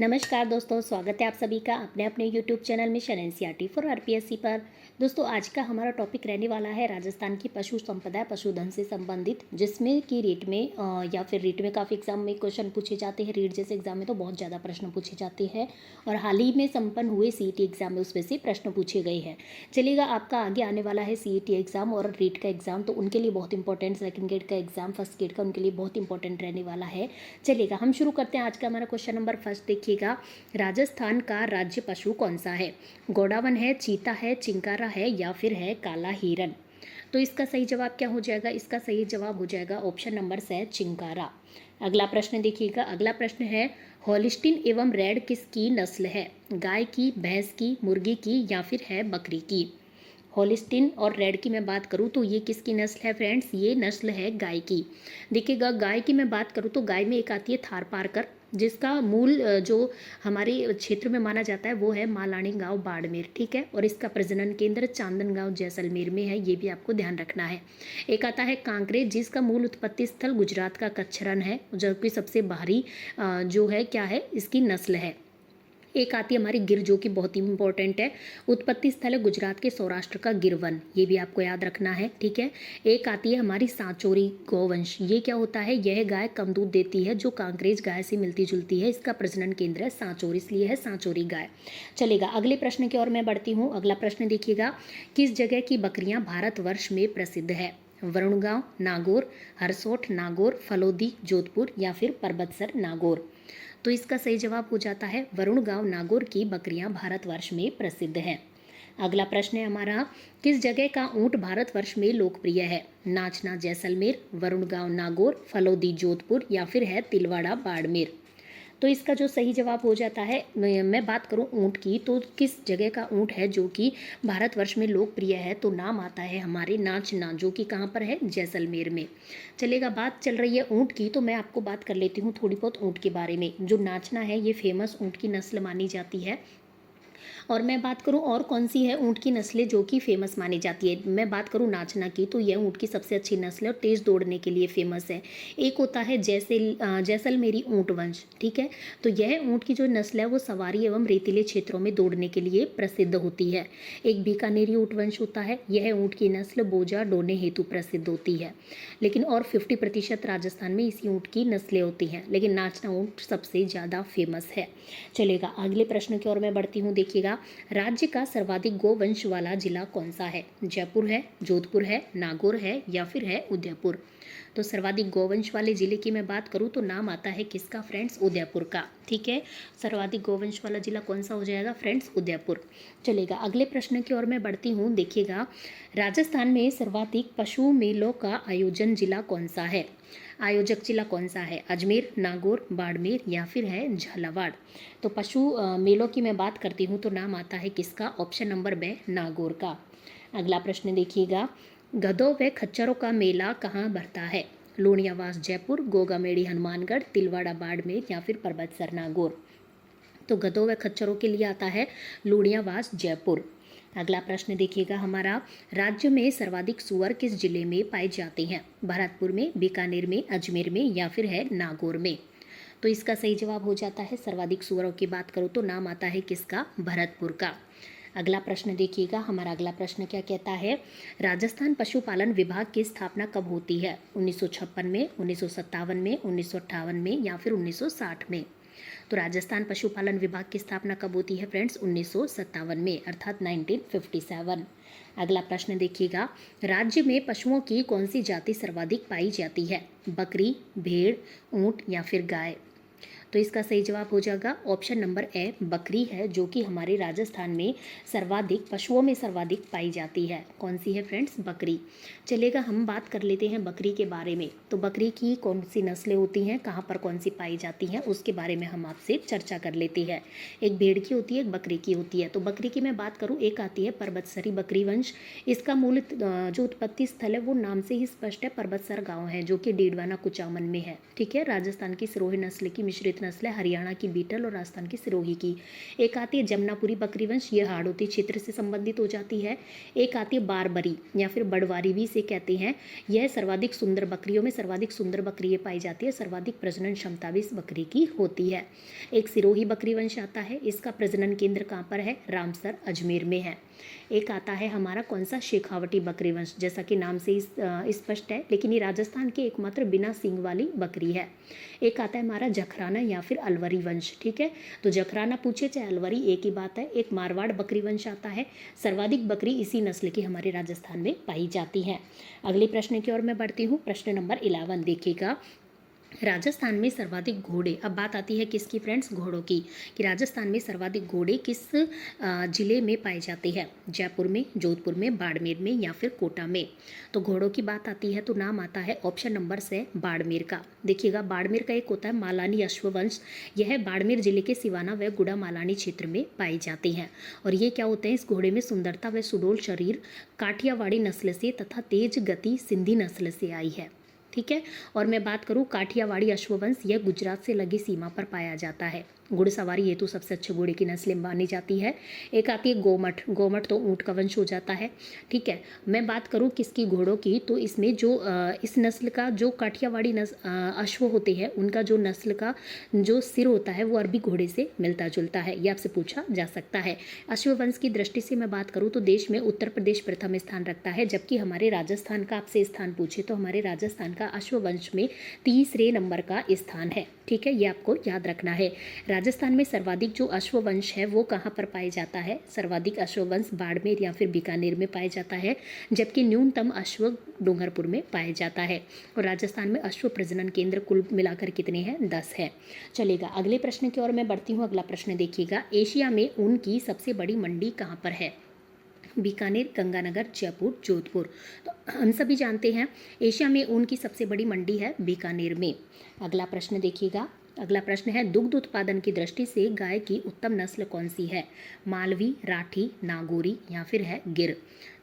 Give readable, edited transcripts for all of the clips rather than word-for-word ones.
नमस्कार दोस्तों, स्वागत है आप सभी का अपने अपने YouTube channel mission NCERT for RPSC पर। दोस्तों, आज का हमारा टॉपिक रहने वाला है राजस्थान की पशु संपदा पशुधन से संबंधित, जिसमें कि रीट में या फिर रीट में काफ़ी एग्जाम में क्वेश्चन पूछे जाते हैं। रीट जैसे एग्जाम में तो बहुत ज़्यादा प्रश्न पूछे जाते हैं और हाल ही में संपन्न हुए सीईटी एग्जाम में उसमें से प्रश्न पूछे गए हैं। चलिएगा, आपका आगे आने वाला है सीईटी एग्जाम और रीट का एग्जाम, तो उनके लिए बहुत इंपॉर्टेंट, सेकंड गेट का एग्जाम, फर्स्ट गेट का उनके लिए बहुत इंपॉर्टेंट रहने वाला है। चलिएगा, हम शुरू करते हैं। आज का हमारा क्वेश्चन नंबर फर्स्ट देखिएगा, राजस्थान का राज्य पशु कौन सा है? गौड़ावन है, चीता है, चिंकारा है या फिर है काला हिरन? तो इसका सही जवाब क्या हो जाएगा? इसका सही जवाब हो जाएगा ऑप्शन नंबर से चिंकारा। अगला प्रश्न देखिएगा। अगला प्रश्न है, हॉलिस्टीन एवं रेड किसकी नस्ल है? गाय की, भैंस की, मुर्गी की या फिर है बकरी की? हॉलिस्टीन और रेड की मैं बात करूँ तो ये किसकी नस्ल है फ्रेंड्स? ये नस्ल है गाय की। देखिएगा, गाय की मैं बात करूँ तो गाय में एक आती है थारपारकर, जिसका मूल जो हमारे क्षेत्र में माना जाता है वो है मालानी गांव बाड़मेर, ठीक है। और इसका प्रजनन केंद्र चांदन गांव जैसलमेर में है, ये भी आपको ध्यान रखना है। एक आता है कांकरेज, जिसका मूल उत्पत्ति स्थल गुजरात का कच्छ रण है, जबकि सबसे बाहरी जो है क्या है, इसकी नस्ल है। एक आती है हमारी गिर, जो कि बहुत ही इंपॉर्टेंट है, उत्पत्ति स्थल है गुजरात के सौराष्ट्र का गिरवन, ये भी आपको याद रखना है, ठीक है। एक आती है हमारी सांचोरी गौवंश, ये क्या होता है? यह गाय कम दूध देती है, जो कांकरेज गाय से मिलती जुलती है, इसका प्रजनन केंद्र है सांचोर, इसलिए है सांचोरी गाय। चलेगा, अगले प्रश्न की ओर मैं बढ़ती हूँ। अगला प्रश्न देखिएगा, किस जगह की बकरियां भारतवर्ष में प्रसिद्ध है? वरुणगांव, नागौर, हरसोठ, नागौर, फलोदी, जोधपुर या फिर परबतसर, नागौर? तो इसका सही जवाब हो जाता है वरुणगांव, नागौर की बकरियां भारतवर्ष में प्रसिद्ध हैं। अगला प्रश्न है हमारा, किस जगह का ऊंट भारतवर्ष में लोकप्रिय है? नाचना जैसलमेर, वरुणगांव नागौर, फलोदी जोधपुर या फिर है तिलवाड़ा बाड़मेर? तो इसका जो सही जवाब हो जाता है, मैं बात करूं ऊंट की, तो किस जगह का ऊंट है जो कि भारतवर्ष में लोकप्रिय है? तो नाम आता है हमारे नाचना, जो कि कहाँ पर है? जैसलमेर में। चलेगा, बात चल रही है ऊंट की, तो मैं आपको बात कर लेती हूँ थोड़ी बहुत ऊंट के बारे में। जो नाचना है ये फेमस ऊंट की नस्ल मानी जाती है। और मैं बात करूं और कौन सी है ऊँट की नस्लें जो कि फेमस मानी जाती है, मैं बात करूं नाचना की, तो यह ऊँट की सबसे अच्छी नस्ल है और तेज़ दौड़ने के लिए फेमस है। एक होता है जैसलमेरी ऊँट वंश, ठीक है। तो यह ऊँट की जो नस्ल है वो सवारी एवं रेतीले क्षेत्रों में दौड़ने के लिए प्रसिद्ध होती है। एक बीकानेरी ऊँट वंश होता है, यह ऊँट की नस्ल बोझा ढोने हेतु प्रसिद्ध होती है। लेकिन और 50% राजस्थान में इसी ऊँट की नस्लें होती हैं, लेकिन नाचना ऊँट सबसे ज़्यादा फेमस है। चलेगा, अगले प्रश्न की ओर मैं बढ़ती हूँ। देखिएगा, राज्य का सर्वाधिक गोवंश वाला जिला कौन सा है? जयपुर है, जोधपुर है, नागौर है या फिर है उदयपुर? तो सर्वाधिक गोवंश वाले जिले की मैं बात करूं तो नाम आता है किसका फ्रेंड्स? उदयपुर का, ठीक है। सर्वाधिक गोवंश वाला जिला कौन सा हो जाएगा फ्रेंड्स? उदयपुर। चलेगा, अगले प्रश्न की ओर मैं बढ़ती हूँ। देखिएगा, राजस्थान में सर्वाधिक पशु मेलों का आयोजन जिला कौन सा है? आयोजक जिला कौन सा है? अजमेर, नागौर, बाड़मेर या फिर है झालावाड़? तो पशु मेलों की मैं बात करती हूँ तो नाम आता है किसका? ऑप्शन नंबर बे, नागौर का। अगला प्रश्न देखिएगा, गधों व खच्चरों का मेला कहाँ भरता है? लूणियावास जयपुर, गोगामेड़ी हनुमानगढ़, तिलवाड़ा बाड़मेर या फिर परबतसर नागौर? तो गधों व खच्चरों के लिए आता है लूणियावास जयपुर। अगला प्रश्न देखिएगा हमारा, राज्य में सर्वाधिक सुअर किस जिले में पाए जाते हैं? भरतपुर में, बीकानेर में, अजमेर में या फिर है नागौर में? तो इसका सही जवाब हो जाता है, सर्वाधिक सुअरों की बात करूँ तो नाम आता है किसका? भरतपुर का। अगला प्रश्न देखिएगा, हमारा अगला प्रश्न क्या कहता है, राजस्थान पशुपालन विभाग की स्थापना कब होती है? 1956 में, 1957 में, 1958 में या फिर 1960 में? तो राजस्थान पशुपालन विभाग की स्थापना कब होती है फ्रेंड्स? 1957 में, अर्थात 1957। अगला प्रश्न देखिएगा, राज्य में पशुओं की कौन सी जाति सर्वाधिक पाई जाती है? बकरी, भेड़, ऊंट या फिर गाय? तो इसका सही जवाब हो जाएगा ऑप्शन नंबर ए, बकरी है, जो कि हमारे राजस्थान में सर्वाधिक, पशुओं में सर्वाधिक पाई जाती है। कौन सी है फ्रेंड्स? बकरी। चलेगा, हम बात कर लेते हैं बकरी के बारे में। तो बकरी की कौन सी नस्लें होती हैं, कहाँ पर कौन सी पाई जाती हैं, उसके बारे में हम आपसे चर्चा कर लेते हैं। एक भेड़ की होती है, एक बकरी की होती है। तो बकरी की मैं बात करूँ, एक आती है परबतसरी बकरी वंश। इसका मूल जो उत्पत्ति स्थल है वो नाम से ही स्पष्ट है, परबतसर गाँव है, जो कि डीडवाना कुचामन में है, ठीक है। राजस्थान की सिरोही नस्ल की मिश्रित संबंधित नस्ल है हरियाणा की बीटल और राजस्थान की सिरोही की। एक आती है जमनापुरी बकरी वंश, ये हाड़ौती क्षेत्र से संबंधित हो जाती है। एक आती है बारबरी या फिर बड़वारी भी इसे कहते हैं, यह सर्वाधिक सुंदर बकरियों में सर्वाधिक सुंदर बकरी ये पाई जाती है, सर्वाधिक प्रजनन क्षमता भी इस बकरी की होती है। एक सिरोही बकरी वंश आता है, इसका प्रजनन केंद्र कहाँ पर है, रामसर अजमेर में है। एक आता है हमारा कौन सा, शेखावटी बकरी वंश, जैसा कि नाम से स्पष्ट है, लेकिन ये राजस्थान की एकमात्र बिना सींग वाली बकरी है। एक आता है हमारा जखराना या फिर अलवरी वंश, ठीक है, तो जखराना पूछे चाहे अलवरी एक ही बात है। एक मारवाड़ बकरी वंश आता है, सर्वाधिक बकरी इसी नस्ल की हमारे राजस्थान में पाई जाती है। अगले प्रश्न की ओर मैं बढ़ती हूँ, प्रश्न नंबर 11 देखिएगा। राजस्थान में सर्वाधिक घोड़े, अब बात आती है किसकी फ्रेंड्स, घोड़ों की, कि राजस्थान में सर्वाधिक घोड़े किस जिले में पाए जाते हैं, जयपुर में, जोधपुर में, बाड़मेर में या फिर कोटा में। तो घोड़ों की बात आती है तो नाम आता है ऑप्शन नंबर से बाड़मेर का। देखिएगा बाड़मेर का एक होता है मालानी अश्ववंश, यह बाड़मेर जिले के सिवाना व गुड़ा मालानी क्षेत्र में पाए जाते हैं। और ये क्या होते हैं, इस घोड़े में सुंदरता व सुडौल शरीर काठियावाड़ी नस्ल से तथा तेज गति सिंधी नस्ल से आई है, ठीक है। और मैं बात करूं काठियावाड़ी अश्ववंश, यह गुजरात से लगी सीमा पर पाया जाता है। घुड़सवारी हेतु सबसे अच्छे घोड़े की नस्लें मानी जाती है। एक आती है गोमठ, गोमठ तो ऊँट का वंश हो जाता है, ठीक है। मैं बात करूं किसकी, घोड़ों की, तो इसमें जो इस नस्ल का जो काठियावाड़ी अश्व होते हैं उनका जो नस्ल का जो सिर होता है वो अरबी घोड़े से मिलता जुलता है, ये आपसे पूछा जा सकता है। अश्ववंश की दृष्टि से मैं बात करूँ तो देश में उत्तर प्रदेश प्रथम स्थान रखता है, जबकि हमारे राजस्थान का आपसे स्थान पूछे तो हमारे राजस्थान का अश्ववंश में तीसरे नंबर का स्थान है, ठीक है, ये आपको याद रखना है। राजस्थान में सर्वाधिक जो अश्ववंश है वो कहाँ पर पाया जाता है, सर्वाधिक अश्ववंश बाड़मेर या फिर बीकानेर में पाया जाता है, जबकि न्यूनतम अश्व डूंगरपुर में पाया जाता है। और राजस्थान में अश्व प्रजनन केंद्र कुल मिलाकर कितने हैं, 10 है। चलेगा अगले प्रश्न की ओर मैं बढ़ती हूँ। अगला प्रश्न देखिएगा, एशिया में ऊन की सबसे बड़ी मंडी कहाँ पर है, बीकानेर, गंगानगर, जयपुर, जोधपुर। तो हम सभी जानते हैं एशिया में ऊन की सबसे बड़ी मंडी है बीकानेर में। अगला प्रश्न देखिएगा, अगला प्रश्न है दुग्ध उत्पादन की दृष्टि से गाय की उत्तम नस्ल कौन सी है, मालवी, राठी, नागौरी या फिर है गिर।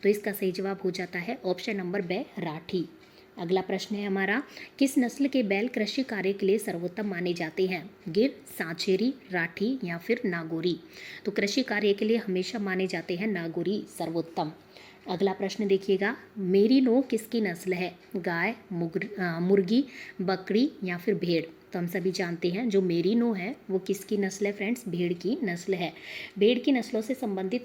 तो इसका सही जवाब हो जाता है ऑप्शन नंबर बे, राठी। अगला प्रश्न है हमारा, किस नस्ल के बैल कृषि कार्य के लिए सर्वोत्तम माने जाते हैं, गिर, सांचेरी, राठी या फिर नागौरी। तो कृषि कार्य के लिए हमेशा माने जाते हैं नागौरी सर्वोत्तम। अगला प्रश्न देखिएगा, मेरीनो किसकी नस्ल है, गाय, मुर्गी, बकरी या फिर भेड़। तो हम सभी जानते हैं जो मेरीनो है वो किसकी नस्ल है फ्रेंड्स, भेड़ की नस्ल है। भेड़ की नस्लों से संबंधित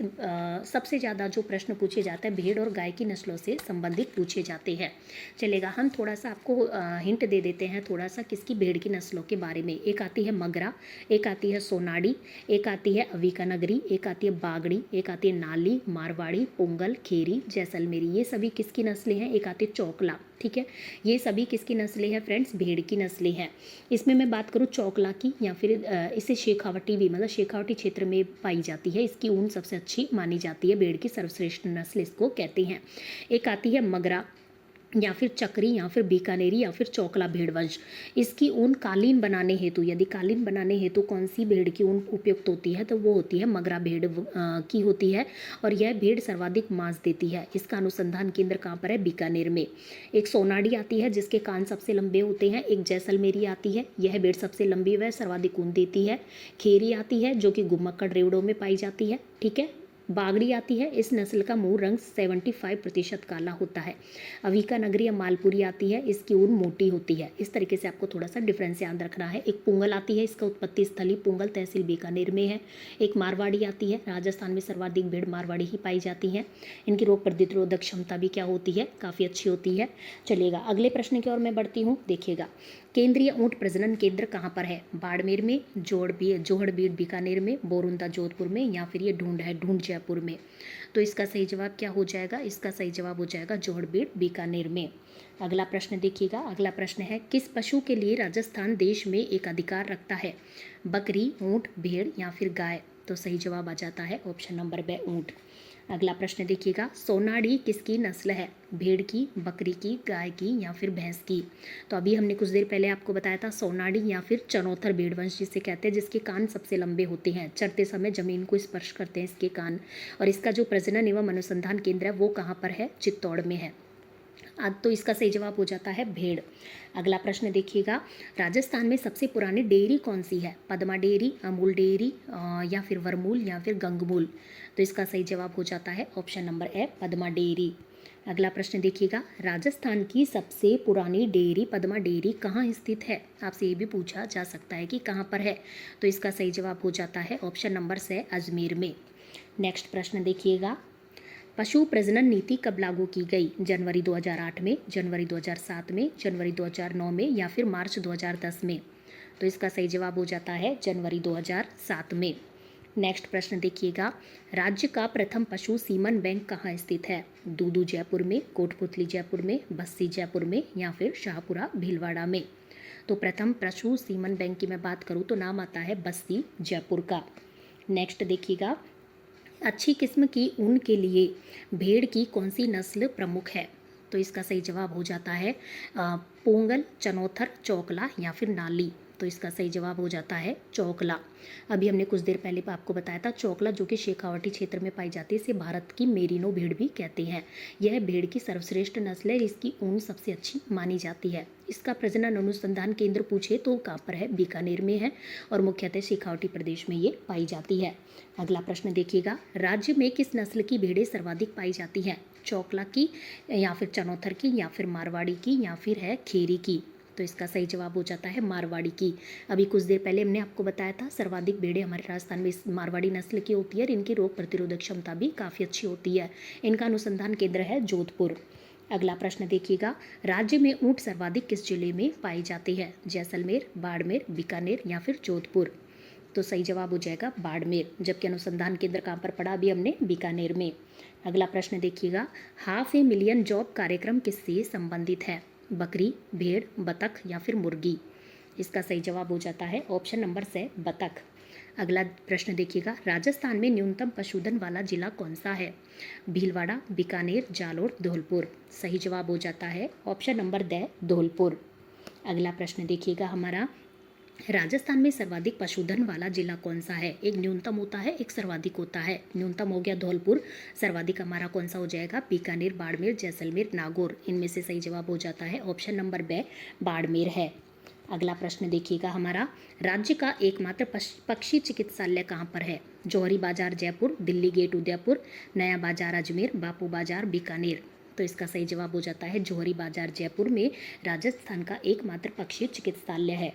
सबसे ज़्यादा जो प्रश्न पूछे जाते हैं भेड़ और गाय की नस्लों से संबंधित पूछे जाते हैं। चलेगा हम थोड़ा सा आपको हिंट दे देते हैं थोड़ा सा किसकी भेड़ की नस्लों के बारे में। एक आती है मगरा, एक आती है सोनाड़ी, एक आती है अविका नगरी, एक आती है बागड़ी, एक आती है नाली, मारवाड़ी, पोंगल, खेरी, जैसलमेरी। ये सभी किसकी नस्लें हैं, एक आती है चौकला, ठीक है। ये सभी किसकी नस्लें हैं फ्रेंड्स, भेड़ की नस्लें हैं। इसमें मैं बात करूँ चौकला की या फिर इसे शेखावटी भी, मतलब शेखावटी क्षेत्र में पाई जाती है, इसकी ऊन सबसे अच्छी मानी जाती है, भेड़ की सर्वश्रेष्ठ नस्ल इसको कहते हैं। एक आती है मगरा या फिर चक्री या फिर बीकानेरी या फिर चौकला भेड़ वंश। इसकी ऊन कालीन बनाने हेतु, यदि कालीन बनाने हेतु कौन सी भेड़ की ऊन उपयुक्त होती है तो वो होती है मगरा भेड़ की होती है, और यह भेड़ सर्वाधिक मांस देती है। इसका अनुसंधान केंद्र कहाँ पर है, बीकानेर में। एक सोनाड़ी आती है जिसके कान सबसे लंबे होते हैं, एक जैसलमेरी आती है, यह भेड़ सबसे लंबी व सर्वाधिक ऊन देती है। खेरी आती है जो कि गुम्मक्कड़ रेवड़ों में पाई जाती है, ठीक है। बागड़ी आती है, इस नस्ल का मूल रंग 75% काला होता है। अविका नगरी या मालपुरी आती है, इसकी ऊन मोटी होती है। इस तरीके से आपको थोड़ा सा डिफरेंस याद रखना है। एक पुंगल आती है, इसका उत्पत्ति स्थली पुंगल तहसील बीकानेर में है। एक मारवाड़ी आती है, राजस्थान में सर्वाधिक भेड़ मारवाड़ी ही पाई जाती हैं। इनकी रोग प्रतिरोधक क्षमता भी क्या होती है, काफ़ी अच्छी होती है। चलेगा अगले प्रश्न की ओर मैं बढ़ती हूँ। देखिएगा केंद्रीय ऊंट प्रजनन केंद्र कहाँ पर है, बाड़मेर में, जोहड़बीड़ बीकानेर में, बोरुंदा जोधपुर में या फिर ये ढूंढ है, ढूंढ जयपुर में। तो इसका सही जवाब क्या हो जाएगा, इसका सही जवाब हो जाएगा जोहड़बीड़ बीकानेर में। अगला प्रश्न देखिएगा, अगला प्रश्न है किस पशु के लिए राजस्थान देश में एक अधिकार रखता है, बकरी, ऊंट, भेड़ या फिर गाय। तो सही जवाब आ जाता है ऑप्शन नंबर बे, ऊंट। अगला प्रश्न देखिएगा सोनाड़ी किसकी नस्ल है, भेड़ की, बकरी की, गाय की या फिर भैंस की। तो अभी हमने कुछ देर पहले आपको बताया था सोनाड़ी या फिर चनौथर भेड़ वंश जिसे कहते हैं, जिसके कान सबसे लंबे होते हैं, चरते समय जमीन को स्पर्श करते हैं इसके कान। और इसका जो प्रजनन एवं अनुसंधान केंद्र है वो कहाँ पर है, चित्तौड़ में है। तो इसका सही जवाब हो जाता है भेड़। अगला प्रश्न देखिएगा, राजस्थान में सबसे पुरानी डेयरी कौन सी है? पद्मा डेयरी, अमूल डेयरी, या फिर वरमूल, या फिर गंगमूल। तो इसका सही जवाब हो जाता है option number A, Padma dairy. अगला प्रश्न देखिएगा, राजस्थान की सबसे पुरानी डेयरी पद्मा डेयरी कहाँ स्थित है? आपसे ये भी पूछा जा सकता है कि कहाँ पर है। तो इसका सही जवाब हो जाता है ऑप्शन नंबर से, अजमेर में। नेक्स्ट प्रश्न देखिएगा, पशु प्रजनन नीति कब लागू की गई? जनवरी 2008 में, जनवरी 2007 में, जनवरी 2009 में, या फिर मार्च 2010 में। तो इसका सही जवाब हो जाता है जनवरी 2007 में। नेक्स्ट प्रश्न देखिएगा, राज्य का प्रथम पशु सीमन बैंक कहाँ स्थित है? दूदू जयपुर में, कोटपुतली जयपुर में, बस्सी जयपुर में, या फिर शाहपुरा भीलवाड़ा में। तो प्रथम पशु सीमन बैंक की मैं बात करूँ तो नाम आता है बस्सी जयपुर का। नेक्स्ट देखिएगा, अच्छी किस्म की ऊन के लिए भेड़ की कौन सी नस्ल प्रमुख है? तो इसका सही जवाब हो जाता है पोंगल, चनौथर, चौकला, या फिर नाली। तो इसका सही जवाब हो जाता है चौकला। अभी हमने कुछ देर पहले आपको बताया था चौकला, जो कि शेखावाटी क्षेत्र में पाई जाती है, इसे भारत की मेरिनो भेड़ भी कहते हैं। यह भेड़ की सर्वश्रेष्ठ नस्ल है, इसकी ऊन सबसे अच्छी मानी जाती है। इसका प्रजनन अनुसंधान केंद्र पूछे तो कहाँ पर है? बीकानेर में है, और मुख्यतः शेखावाटी प्रदेश में ये पाई जाती है। अगला प्रश्न देखिएगा, राज्य में किस नस्ल की भेड़ें सर्वाधिक पाई जाती हैं? चौकला की, या फिर चनौथर की, या फिर मारवाड़ी की, या फिर है खेरी की। तो इसका सही जवाब हो जाता है मारवाड़ी की। अभी कुछ देर पहले हमने आपको बताया था सर्वाधिक भेड़ें हमारे राजस्थान में इस मारवाड़ी नस्ल की होती है, और इनकी रोग प्रतिरोधक क्षमता भी काफ़ी अच्छी होती है। इनका अनुसंधान केंद्र है जोधपुर। अगला प्रश्न देखिएगा, राज्य में ऊंट सर्वाधिक किस जिले में पाए जाते हैं? जैसलमेर, बाड़मेर, बीकानेर, या फिर जोधपुर। तो सही जवाब हो जाएगा बाड़मेर, जबकि अनुसंधान केंद्र कहाँ पर पड़ा? अभी हमने बीकानेर में। अगला प्रश्न देखिएगा, हाफ ए मिलियन जॉब कार्यक्रम किससे संबंधित है? बकरी, भेड़, बतख, या फिर मुर्गी। इसका सही जवाब हो जाता है ऑप्शन नंबर से, बतख। अगला प्रश्न देखिएगा, राजस्थान में न्यूनतम पशुधन वाला जिला कौन सा है? भीलवाड़ा, बीकानेर, जालोर, धौलपुर। सही जवाब हो जाता है ऑप्शन नंबर द, धौलपुर। अगला प्रश्न देखिएगा हमारा, राजस्थान में सर्वाधिक पशुधन वाला जिला कौन सा है? एक न्यूनतम होता है, एक सर्वाधिक होता है। न्यूनतम हो गया धौलपुर, सर्वाधिक हमारा कौन सा हो जाएगा? बीकानेर, बाड़मेर, जैसलमेर, नागौर। इनमें से सही जवाब हो जाता है ऑप्शन नंबर बे, बाड़मेर है। अगला प्रश्न देखिएगा हमारा, राज्य का एकमात्र पक्षी चिकित्सालय कहाँ पर है? जौहरी बाजार जयपुर, दिल्ली गेट उदयपुर, नया बाजार अजमेर, बापू बाजार बीकानेर। तो इसका सही जवाब हो जाता है जौहरी बाजार जयपुर में राजस्थान का एकमात्र पक्षी चिकित्सालय है।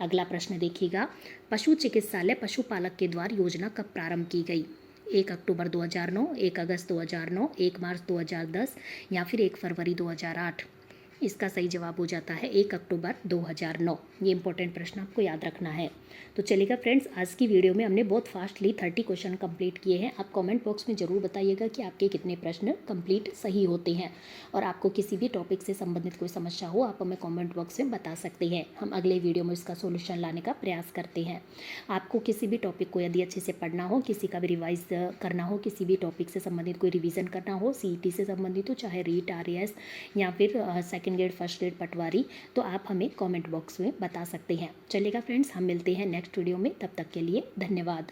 अगला प्रश्न देखिएगा, पशु चिकित्सालय पशुपालक के द्वार योजना कब प्रारंभ की गई? 1 अक्टूबर 2009, 1 अगस्त 2009, 1 मार्च 2010, या फिर 1 फरवरी 2008। इसका सही जवाब हो जाता है 1 अक्टूबर 2009। ये इंपॉर्टेंट प्रश्न आपको याद रखना है। तो चलिएगा फ्रेंड्स, आज की वीडियो में हमने बहुत फास्टली 30 क्वेश्चन कंप्लीट किए हैं। आप कमेंट बॉक्स में ज़रूर बताइएगा कि आपके कितने प्रश्न कंप्लीट सही होते हैं, और आपको किसी भी टॉपिक से संबंधित कोई समस्या हो आप हमें कमेंट बॉक्स में बता सकते हैं। हम अगले वीडियो में इसका सोल्यूशन लाने का प्रयास करते हैं। आपको किसी भी टॉपिक को यदि अच्छे से पढ़ना हो, किसी का भी रिवाइज करना हो, किसी भी टॉपिक से संबंधित कोई रिवीजन करना हो, CET से संबंधित हो, चाहे रीट, RAS, या फिर सेकेंड ग्रेड, फर्स्ट ग्रेड, पटवारी, तो आप हमें कमेंट बॉक्स में बता सकते हैं। चलेगा फ्रेंड्स, हम मिलते हैं नेक्स्ट वीडियो में, तब तक के लिए धन्यवाद।